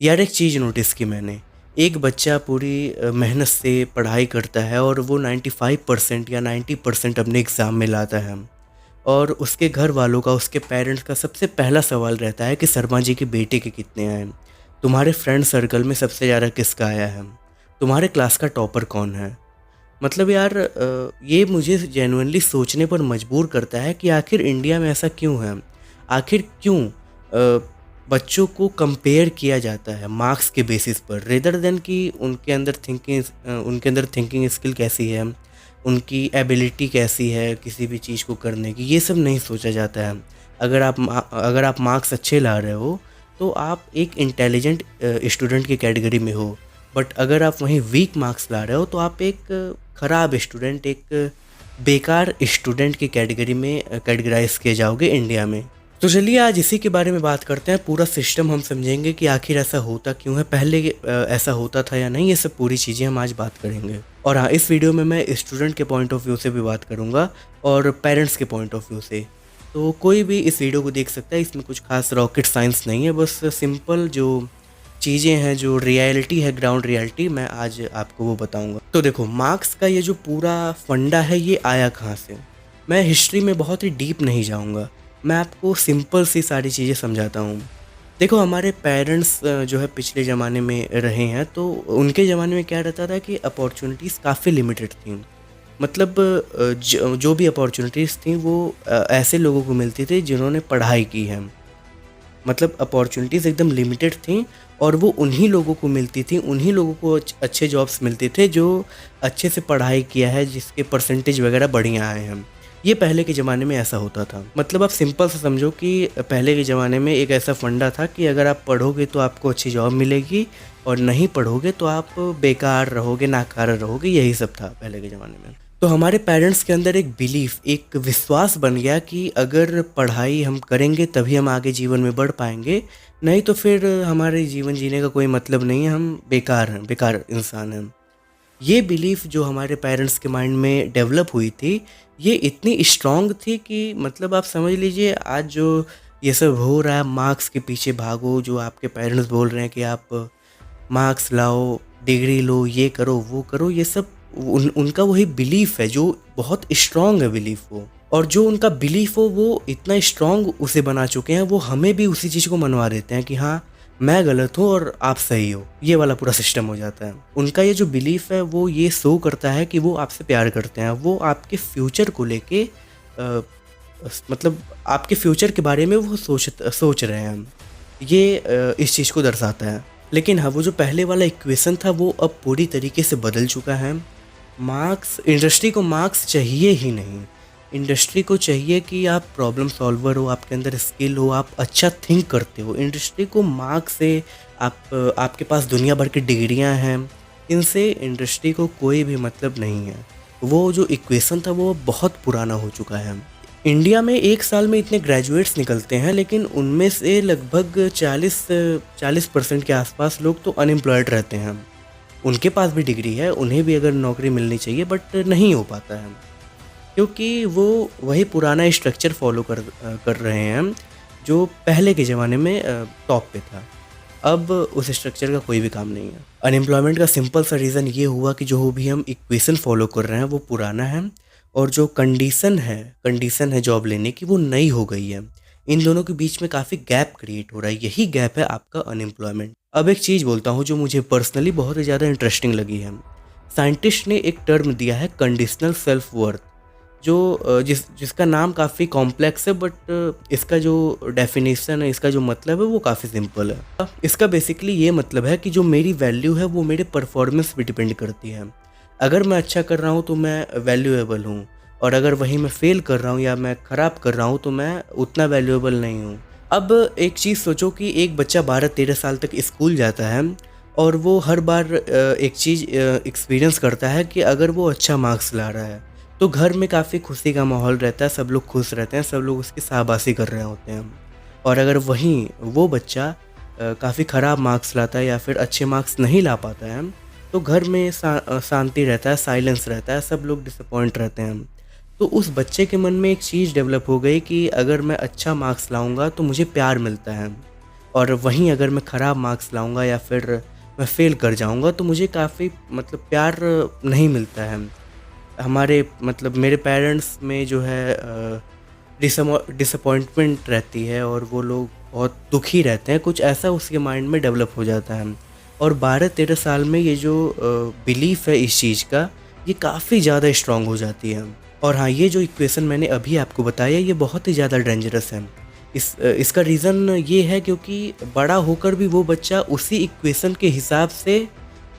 यार एक चीज़ नोटिस की मैंने, एक बच्चा पूरी मेहनत से पढ़ाई करता है और वो 95% या 90% अपने एग्ज़ाम में लाता है। और उसके घर वालों का, उसके पेरेंट्स का सबसे पहला सवाल रहता है कि शर्मा जी के बेटे के कितने आए? तुम्हारे फ्रेंड सर्कल में सबसे ज़्यादा किसका आया है? तुम्हारे क्लास का टॉपर कौन है? मतलब यार ये मुझे जेनुइनली सोचने पर मजबूर करता है कि आखिर इंडिया में ऐसा क्यों है? आखिर क्यों बच्चों को कंपेयर किया जाता है मार्क्स के बेसिस पर रेदर देन कि उनके अंदर थिंकिंग स्किल कैसी है, उनकी एबिलिटी कैसी है किसी भी चीज़ को करने की, ये सब नहीं सोचा जाता है। अगर आप मार्क्स अच्छे ला रहे हो, तो आप एक इंटेलिजेंट स्टूडेंट की कैटेगरी में हो। बट अगर आप वहीं वीक मार्क्स ला रहे हो तो आप एक ख़राब स्टूडेंट, एक बेकार स्टूडेंट की कैटेगरी में कैटेगराइज किए जाओगे इंडिया में। तो चलिए आज इसी के बारे में बात करते हैं, पूरा सिस्टम हम समझेंगे कि आखिर ऐसा होता क्यों है, पहले ऐसा होता था या नहीं, ये सब पूरी चीज़ें हम आज बात करेंगे। और हाँ, इस वीडियो में मैं स्टूडेंट के पॉइंट ऑफ व्यू से भी बात करूँगा और पेरेंट्स के पॉइंट ऑफ व्यू से। तो कोई भी इस वीडियो को देख सकता है, इसमें कुछ खास रॉकेट साइंस नहीं है, बस सिंपल जो चीज़ें हैं, जो रियलिटी है, ग्राउंड रियलिटी, मैं आज आपको वो बताऊंगा। तो देखो, मार्क्स का ये जो पूरा फंडा है ये आया कहाँ से। मैं हिस्ट्री में बहुत ही डीप नहीं जाऊंगा, मैं आपको सिंपल सी सारी चीज़ें समझाता हूँ। देखो, हमारे पेरेंट्स जो है पिछले ज़माने में रहे हैं, तो उनके ज़माने में क्या रहता था कि अपॉर्चुनिटीज़ काफ़ी लिमिटेड थी। मतलब जो भी अपॉर्चुनिटीज़ थी वो ऐसे लोगों को मिलती थी जिन्होंने पढ़ाई की है। मतलब अपॉर्चुनिटीज़ एकदम लिमिटेड थी और वो उन्हीं लोगों को मिलती थी, उन्हीं लोगों को अच्छे जॉब्स मिलते थे जो अच्छे से पढ़ाई किया है, जिसके परसेंटेज वगैरह बढ़िया आए हैं। ये पहले के ज़माने में ऐसा होता था। मतलब आप सिंपल सा समझो कि पहले के ज़माने में एक ऐसा फंडा था कि अगर आप पढ़ोगे तो आपको अच्छी जॉब मिलेगी और नहीं पढ़ोगे तो आप बेकार रहोगे, नाकारा रहोगे, यही सब था पहले के ज़माने में। तो हमारे पेरेंट्स के अंदर एक बिलीफ, एक विश्वास बन गया कि अगर पढ़ाई हम करेंगे तभी हम आगे जीवन में बढ़ पाएंगे, नहीं तो फिर हमारे जीवन जीने का कोई मतलब नहीं है, हम बेकार हैं, बेकार इंसान हैं। ये बिलीफ जो हमारे पेरेंट्स के माइंड में डेवलप हुई थी, ये इतनी स्ट्रांग थी कि मतलब आप समझ लीजिए आज जो ये सब हो रहा है, मार्क्स के पीछे भागो, जो आपके पेरेंट्स बोल रहे हैं कि आप मार्क्स लाओ, डिग्री लो, ये करो, वो करो, ये सब उनका वही बिलीफ है जो बहुत स्ट्रांग है बिलीफ वो। और जो उनका बिलीफ हो वो इतना स्ट्रांग उसे बना चुके हैं, वो हमें भी उसी चीज़ को मनवा देते हैं कि हाँ, मैं गलत हूँ और आप सही हो। ये वाला पूरा सिस्टम हो जाता है। उनका ये जो बिलीफ है वो ये शो करता है कि वो आपसे प्यार करते हैं, वो आपके फ्यूचर को लेके मतलब आपके फ्यूचर के बारे में वो सोच रहे हैं। ये इस चीज़ को दर्शाता है। लेकिन हाँ, वो जो पहले वाला इक्वेशन था वो अब पूरी तरीके से बदल चुका है। मार्क्स, इंडस्ट्री को मार्क्स चाहिए ही नहीं। इंडस्ट्री को चाहिए कि आप प्रॉब्लम सॉल्वर हो, आपके अंदर स्किल हो, आप अच्छा थिंक करते हो। इंडस्ट्री को मार्क्स से, आपके पास दुनिया भर की डिग्रियां हैं, इनसे इंडस्ट्री को कोई भी मतलब नहीं है। वो जो इक्वेशन था वो बहुत पुराना हो चुका है। इंडिया में एक साल में इतने ग्रेजुएट्स निकलते हैं, लेकिन उनमें से लगभग 40% के आसपास लोग तो अनएम्प्लॉयड रहते हैं। उनके पास भी डिग्री है, उन्हें भी अगर नौकरी मिलनी चाहिए, बट नहीं हो पाता है, क्योंकि वो वही पुराना स्ट्रक्चर फॉलो कर रहे हैं जो पहले के ज़माने में टॉप पे था। अब उस स्ट्रक्चर का कोई भी काम नहीं है। अनएम्प्लॉयमेंट का सिंपल सा रीज़न ये हुआ कि जो भी हम इक्वेशन फॉलो कर रहे हैं वो पुराना है, और जो कंडीशन है जॉब लेने की, वो नई हो गई है। इन दोनों के बीच में काफ़ी गैप क्रिएट हो रहा है, यही गैप है आपका अनएम्प्लॉयमेंट। अब एक चीज़ बोलता हूँ जो मुझे पर्सनली बहुत ही ज़्यादा इंटरेस्टिंग लगी है। साइंटिस्ट ने एक टर्म दिया है, कंडीशनल सेल्फ वर्थ, जो जिसका नाम काफ़ी कॉम्प्लेक्स है, बट इसका जो डेफिनेशन है, इसका जो मतलब है वो काफ़ी सिंपल है। इसका बेसिकली ये मतलब है कि जो मेरी वैल्यू है वो मेरे परफॉर्मेंस पे डिपेंड करती है। अगर मैं अच्छा कर रहा हूँ तो मैं वैल्यूएबल हूँ, और अगर वहीं मैं फेल कर रहा हूँ या मैं ख़राब कर रहा हूँ तो मैं उतना वैल्यूएबल नहीं हूँ। अब एक चीज़ सोचो कि एक बच्चा 12-13 साल तक स्कूल जाता है और वो हर बार एक चीज़ एक्सपीरियंस करता है कि अगर वो अच्छा मार्क्स ला रहा है तो घर में काफ़ी खुशी का माहौल रहता है, सब लोग खुश रहते हैं, सब लोग उसकी शाबाशी कर रहे होते हैं। और अगर वहीं वो बच्चा काफ़ी ख़राब मार्क्स लाता है या फिर अच्छे मार्क्स नहीं ला पाता है, तो घर में शांति रहता है, साइलेंस रहता है, सब लोग डिसअपॉइंट रहते हैं। तो उस बच्चे के मन में एक चीज़ डेवलप हो गई कि अगर मैं अच्छा मार्क्स लाऊंगा तो मुझे प्यार मिलता है, और वहीं अगर मैं ख़राब मार्क्स लाऊँगा या फिर मैं फ़ेल कर जाऊँगा तो मुझे काफ़ी मतलब प्यार नहीं मिलता है। हमारे मतलब मेरे पेरेंट्स में जो है डिसअपॉइंटमेंट रहती है और वो लोग बहुत दुखी रहते हैं, कुछ ऐसा उसके माइंड में डेवलप हो जाता है। और 12-13 साल में ये जो बिलीफ है इस चीज़ का, ये काफ़ी ज़्यादा स्ट्रॉन्ग हो जाती है। और हाँ, ये जो इक्वेशन मैंने अभी आपको बताया, ये बहुत ही ज़्यादा डेंजरस है। इसका रीज़न ये है क्योंकि बड़ा होकर भी वो बच्चा उसी इक्वेशन के हिसाब से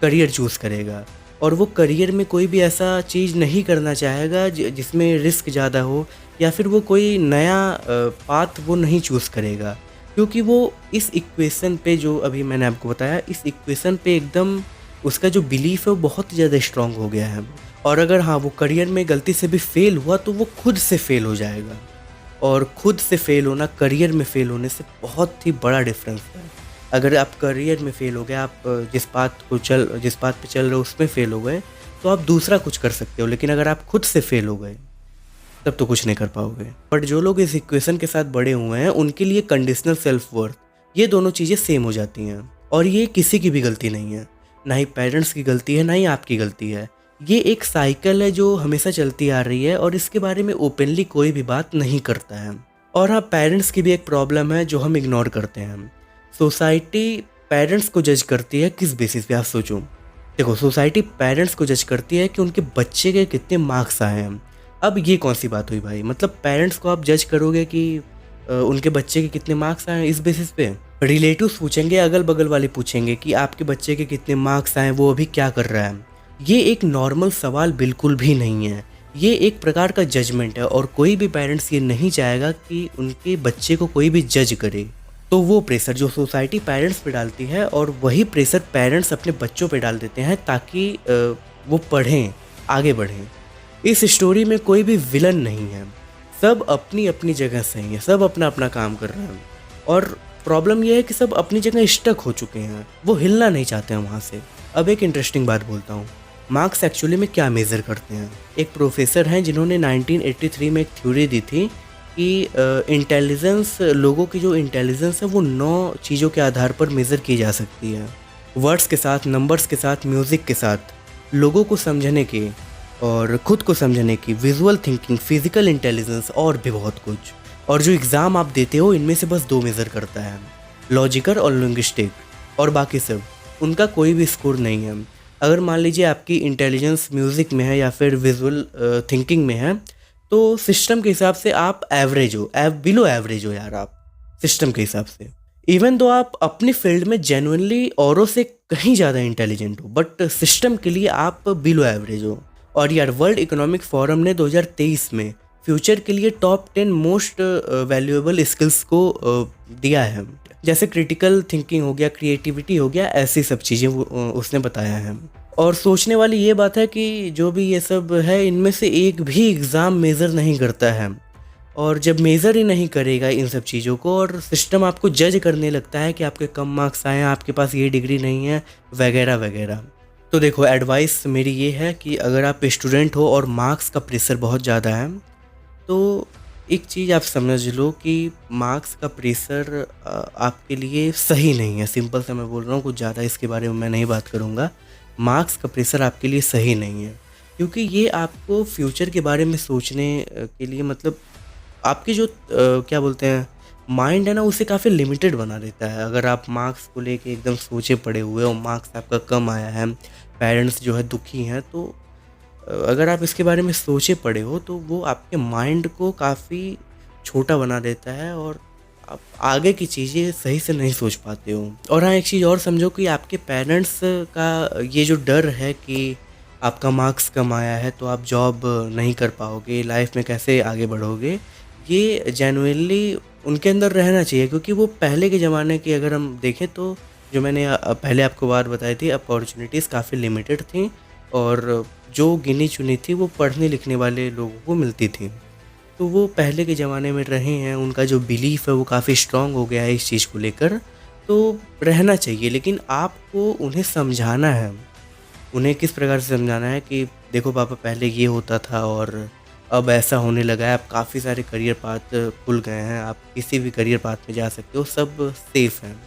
करियर चूज़ करेगा, और वो करियर में कोई भी ऐसा चीज़ नहीं करना चाहेगा जिसमें रिस्क ज़्यादा हो, या फिर वो कोई नया पाथ वो नहीं चूज़ करेगा, क्योंकि वो इस इक्वेशन पे जो अभी मैंने आपको बताया, इस इक्वेशन पे एकदम उसका जो बिलीफ है वो बहुत ज़्यादा स्ट्रॉन्ग हो गया है। और अगर हाँ, वो करियर में गलती से भी फेल हुआ तो वो खुद से फेल हो जाएगा, और खुद से फेल होना करियर में फेल होने से बहुत ही बड़ा डिफरेंस है। अगर आप करियर में फेल हो गए, आप जिस बात पे चल रहे हो उसमें फेल हो गए, तो आप दूसरा कुछ कर सकते हो, लेकिन अगर आप खुद से फेल हो गए तब तो कुछ नहीं कर पाओगे। बट जो लोग इस इक्वेशन के साथ बड़े हुए हैं, उनके लिए कंडीशनल सेल्फ वर्थ, ये दोनों चीज़ें सेम हो जाती हैं, और ये किसी की भी गलती नहीं है, ना ही पेरेंट्स की गलती है, ना ही आपकी गलती है। ये एक साइकिल है जो हमेशा चलती आ रही है, और इसके बारे में ओपनली कोई भी बात नहीं करता है। और हाँ, पेरेंट्स की भी एक प्रॉब्लम है जो हम इग्नोर करते हैं। सोसाइटी पेरेंट्स को जज करती है किस बेसिस पे, आप सोचो। देखो, सोसाइटी पेरेंट्स को जज करती है कि उनके बच्चे के कितने मार्क्स आए हैं। अब ये कौन सी बात हुई भाई, मतलब पेरेंट्स को आप जज करोगे कि उनके बच्चे के कितने मार्क्स आए हैं इस बेसिस पे? रिलेटिव्स पूछेंगे, अगल बगल वाले पूछेंगे कि आपके बच्चे के कितने मार्क्स आए, वो अभी क्या कर रहा है। ये एक नॉर्मल सवाल बिल्कुल भी नहीं है, ये एक प्रकार का जजमेंट है, और कोई भी पेरेंट्स ये नहीं चाहेगा कि उनके बच्चे को कोई भी जज करे। तो वो प्रेशर जो सोसाइटी पेरेंट्स पे डालती है, और वही प्रेशर पेरेंट्स अपने बच्चों पे डाल देते हैं ताकि वो पढ़ें, आगे बढ़ें। इस स्टोरी में कोई भी विलन नहीं है, सब अपनी अपनी जगह सही है, सब अपना अपना काम कर रहे हैं, और प्रॉब्लम यह है कि सब अपनी जगह स्टक हो चुके हैं, वो हिलना नहीं चाहते हैं वहाँ से। अब एक इंटरेस्टिंग बात बोलता हूँ, मार्क्स एक्चुअली में क्या मेज़र करते हैं। एक प्रोफेसर हैं जिन्होंने 1983 में एक थ्योरी दी थी कि इंटेलिजेंस, लोगों की जो इंटेलिजेंस है वो 9 चीज़ों के आधार पर मेज़र की जा सकती है। वर्ड्स के साथ, नंबर्स के साथ, म्यूज़िक के साथ, लोगों को समझने की और खुद को समझने की, विजुअल थिंकिंग, फिजिकल इंटेलिजेंस, और भी बहुत कुछ। और जो एग्ज़ाम आप देते हो, इनमें से बस 2 मेज़र करता है, लॉजिकल और लिंग्विस्टिक, और बाकी सब उनका कोई भी स्कोर नहीं है। अगर मान लीजिए आपकी इंटेलिजेंस म्यूज़िक में है या फिर विजुअल थिंकिंग में है, तो सिस्टम के हिसाब से आप एवरेज हो, बिलो एवरेज हो यार, आप सिस्टम के हिसाब से। इवन दो आप अपनी फील्ड में जेन्युइनली औरों से कहीं ज़्यादा इंटेलिजेंट हो, बट सिस्टम के लिए आप बिलो एवरेज हो। और यार, वर्ल्ड इकोनॉमिक फोरम ने 2023 में फ्यूचर के लिए टॉप 10 मोस्ट वैल्यूएबल स्किल्स को दिया है, जैसे क्रिटिकल थिंकिंग हो गया, क्रिएटिविटी हो गया, ऐसी सब चीज़ें उसने बताया है। और सोचने वाली ये बात है कि जो भी ये सब है, इनमें से एक भी एग्ज़ाम मेज़र नहीं करता है, और जब मेज़र ही नहीं करेगा इन सब चीज़ों को, और सिस्टम आपको जज करने लगता है कि आपके कम मार्क्स आए हैं, आपके पास ये डिग्री नहीं है, वगैरह वगैरह। तो देखो, एडवाइस मेरी ये है कि अगर आप स्टूडेंट हो और मार्क्स का प्रेशर बहुत ज़्यादा है, तो एक चीज़ आप समझ लो कि मार्क्स का प्रेशर आपके लिए सही नहीं है। सिंपल सा मैं बोल रहा हूँ, कुछ ज़्यादा इसके बारे में मैं नहीं बात करूँगा। मार्क्स का प्रेशर आपके लिए सही नहीं है, क्योंकि ये आपको फ्यूचर के बारे में सोचने के लिए, मतलब आपकी जो क्या बोलते हैं, माइंड है ना, उसे काफ़ी लिमिटेड बना देता है। अगर आप मार्क्स को लेके एकदम सोचे पड़े हुए हो, मार्क्स आपका कम आया है, पेरेंट्स जो है दुखी हैं, तो अगर आप इसके बारे में सोचे पड़े हो, तो वो आपके माइंड को काफ़ी छोटा बना देता है, और आप आगे की चीज़ें सही से नहीं सोच पाते हो। और हाँ, एक चीज़ और समझो कि आपके पेरेंट्स का ये जो डर है कि आपका मार्क्स कम आया है तो आप जॉब नहीं कर पाओगे, लाइफ में कैसे आगे बढ़ोगे, ये जेन्युइनली उनके अंदर रहना चाहिए। क्योंकि वो पहले के ज़माने की अगर हम देखें, तो जो मैंने पहले आपको बात बताई थी, अपॉर्चुनिटीज़ काफ़ी लिमिटेड थी, और जो गिनी चुनी थी वो पढ़ने लिखने वाले लोगों को मिलती थी। तो वो पहले के ज़माने में रहे हैं, उनका जो बिलीफ है वो काफ़ी स्ट्रॉन्ग हो गया है इस चीज़ को लेकर, तो रहना चाहिए। लेकिन आपको उन्हें समझाना है, उन्हें किस प्रकार से समझाना है कि देखो पापा, पहले ये होता था और अब ऐसा होने लगा है, अब काफ़ी सारे करियर पाथ खुल गए हैं, आप किसी भी करियर पाथ में जा सकते हो, सब सेफ़ हैं।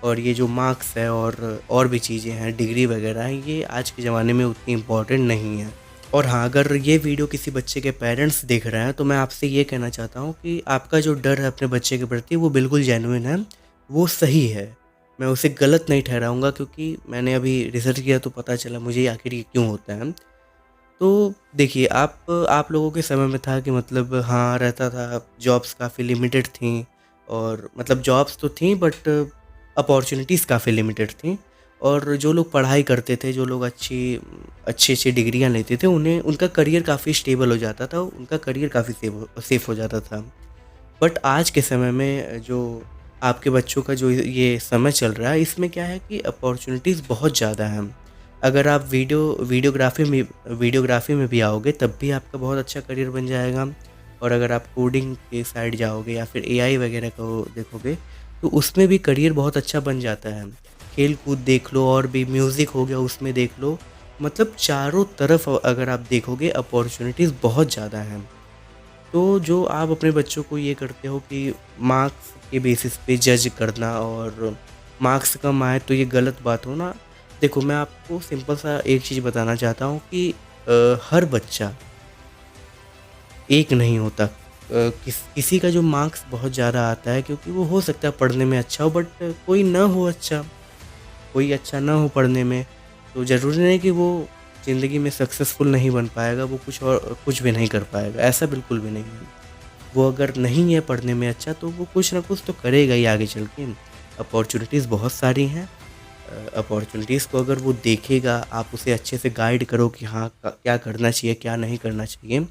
और ये जो मार्क्स है और भी चीज़ें हैं, डिग्री वगैरह हैं, ये आज के ज़माने में उतनी इम्पोर्टेंट नहीं है। और हाँ, अगर ये वीडियो किसी बच्चे के पेरेंट्स देख रहे हैं, तो मैं आपसे ये कहना चाहता हूँ कि आपका जो डर है अपने बच्चे के प्रति, वो बिल्कुल जेन्युइन है, वो सही है। मैं उसे गलत नहीं ठहराऊँगा, क्योंकि मैंने अभी रिसर्च किया तो पता चला मुझे आखिर ये क्यों होता है। तो देखिए, आप लोगों के समय में था कि मतलब हाँ, रहता था, जॉब्स काफ़ी लिमिटेड थीं, और मतलब जॉब्स तो थीं, बट अपॉर्च्युनिटीज़ काफ़ी लिमिटेड थीं। और जो लोग पढ़ाई करते थे, जो लोग अच्छी-अच्छी डिग्रियाँ लेते थे, उन्हें उनका करियर काफ़ी स्टेबल हो जाता था, उनका करियर काफ़ी सेफ हो जाता था। बट आज के समय में जो आपके बच्चों का जो ये समय चल रहा है, इसमें क्या है कि अपॉर्च्युनिटीज़ बहुत ज़्यादा हैं। अगर आप वीडियोग्राफ़ी में भी आओगे, तब भी आपका बहुत अच्छा करियर बन जाएगा। और अगर आप कोडिंग के साइड जाओगे या फिर एआई वगैरह को देखोगे, तो उसमें भी करियर बहुत अच्छा बन जाता है। खेल-कूद देख लो, और भी म्यूज़िक हो गया, उसमें देख लो। मतलब चारों तरफ अगर आप देखोगे, अपॉर्च्युनिटीज़ बहुत ज़्यादा हैं। तो जो आप अपने बच्चों को ये करते हो कि मार्क्स के बेसिस पे जज करना, और मार्क्स कम आए तो ये गलत बात हो ना। देखो, मैं आपको सिंपल सा एक चीज़ बताना चाहता हूँ कि हर बच्चा एक नहीं होता। किसी का जो मार्क्स बहुत ज़्यादा आता है, क्योंकि वो हो सकता है पढ़ने में अच्छा हो, बट कोई ना हो अच्छा, कोई अच्छा ना हो पढ़ने में, तो ज़रूरी नहीं कि वो ज़िंदगी में सक्सेसफुल नहीं बन पाएगा, वो कुछ भी नहीं कर पाएगा, ऐसा बिल्कुल भी नहीं है। वो अगर नहीं है पढ़ने में अच्छा, तो वो कुछ ना कुछ तो करेगा ही आगे चल के। अपॉर्च्युनिटीज़ बहुत सारी हैं। अपॉर्च्युनिटीज़ को अगर वो देखेगा, आप उसे अच्छे से गाइड करो कि हाँ, क्या करना चाहिए, क्या नहीं करना चाहिए,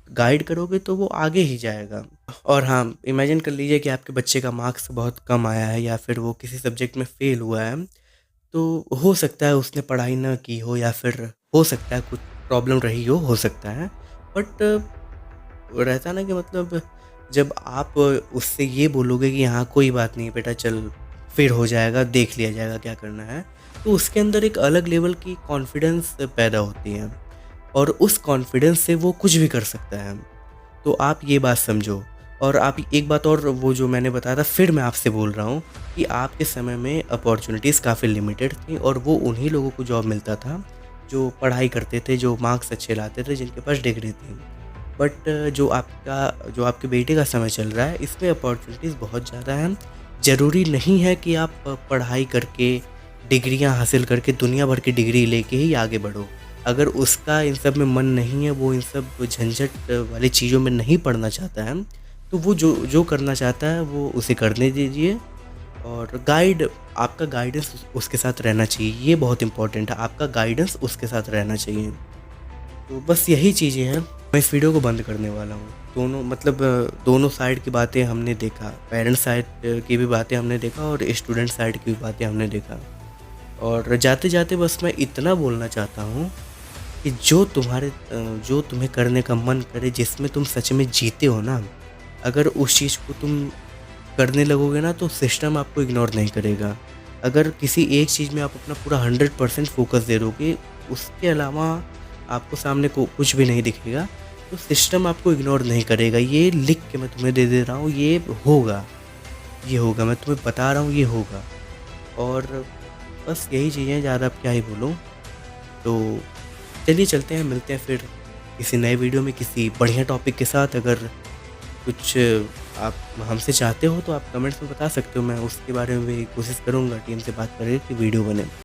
गाइड करोगे तो वो आगे ही जाएगा। और हाँ, इमेजिन कर लीजिए कि आपके बच्चे का मार्क्स बहुत कम आया है, या फिर वो किसी सब्जेक्ट में फ़ेल हुआ है, तो हो सकता है उसने पढ़ाई ना की हो, या फिर हो सकता है कुछ प्रॉब्लम रही हो सकता है। बट रहता है ना कि मतलब जब आप उससे ये बोलोगे कि हाँ, कोई बात नहीं बेटा, चल फिर हो जाएगा, देख लिया जाएगा क्या करना है, तो उसके अंदर एक अलग लेवल की कॉन्फिडेंस पैदा होती है, और उस कॉन्फिडेंस से वो कुछ भी कर सकता है। तो आप ये बात समझो। और आप एक बात और, वो जो मैंने बताया था, फिर मैं आपसे बोल रहा हूँ कि आपके समय में अपॉर्च्युनिटीज़ काफ़ी लिमिटेड थी, और वो उन्हीं लोगों को जॉब मिलता था जो पढ़ाई करते थे, जो मार्क्स अच्छे लाते थे, जिनके पास डिग्री थी। बट जो आपके बेटे का समय चल रहा है, इसमें अपॉर्च्युनिटीज़ बहुत ज़्यादा हैं। ज़रूरी नहीं है कि आप पढ़ाई करके, डिग्रियाँ हासिल करके, दुनिया भर की डिग्री लेके ही आगे बढ़ो। अगर उसका इन सब में मन नहीं है, वो इन सब झंझट वाली चीज़ों में नहीं पड़ना चाहता है, तो वो जो जो करना चाहता है वो उसे करने दीजिए। और आपका गाइडेंस उसके साथ रहना चाहिए, ये बहुत इम्पोर्टेंट है, आपका गाइडेंस उसके साथ रहना चाहिए। तो बस यही चीज़ें हैं। मैं इस वीडियो को बंद करने वाला हूँ। दोनों साइड की बातें हमने देखा, पेरेंट्स साइड की भी बातें हमने देखा, और स्टूडेंट साइड की भी बातें हमने देखा। और जाते-जाते बस मैं इतना बोलना चाहता हूँ कि जो तुम्हें करने का मन करे, जिसमें तुम सच में जीते हो ना, अगर उस चीज़ को तुम करने लगोगे ना, तो सिस्टम आपको इग्नोर नहीं करेगा। अगर किसी एक चीज़ में आप अपना पूरा 100% फ़ोकस दे दोगे, उसके अलावा आपको सामने को कुछ भी नहीं दिखेगा, तो सिस्टम आपको इग्नोर नहीं करेगा। ये लिख के मैं तुम्हें दे दे रहा हूँ, ये होगा, मैं तुम्हें बता रहा हूँ, ये होगा। और बस यही चीज़ें, ज़्यादा अब क्या ही बोलूँ। तो चलिए चलते हैं, मिलते हैं फिर किसी नए वीडियो में, किसी बढ़िया टॉपिक के साथ। अगर कुछ आप हमसे चाहते हो, तो आप कमेंट्स में बता सकते हो, मैं उसके बारे में भी कोशिश करूँगा टीम से बात करके कि वीडियो बने।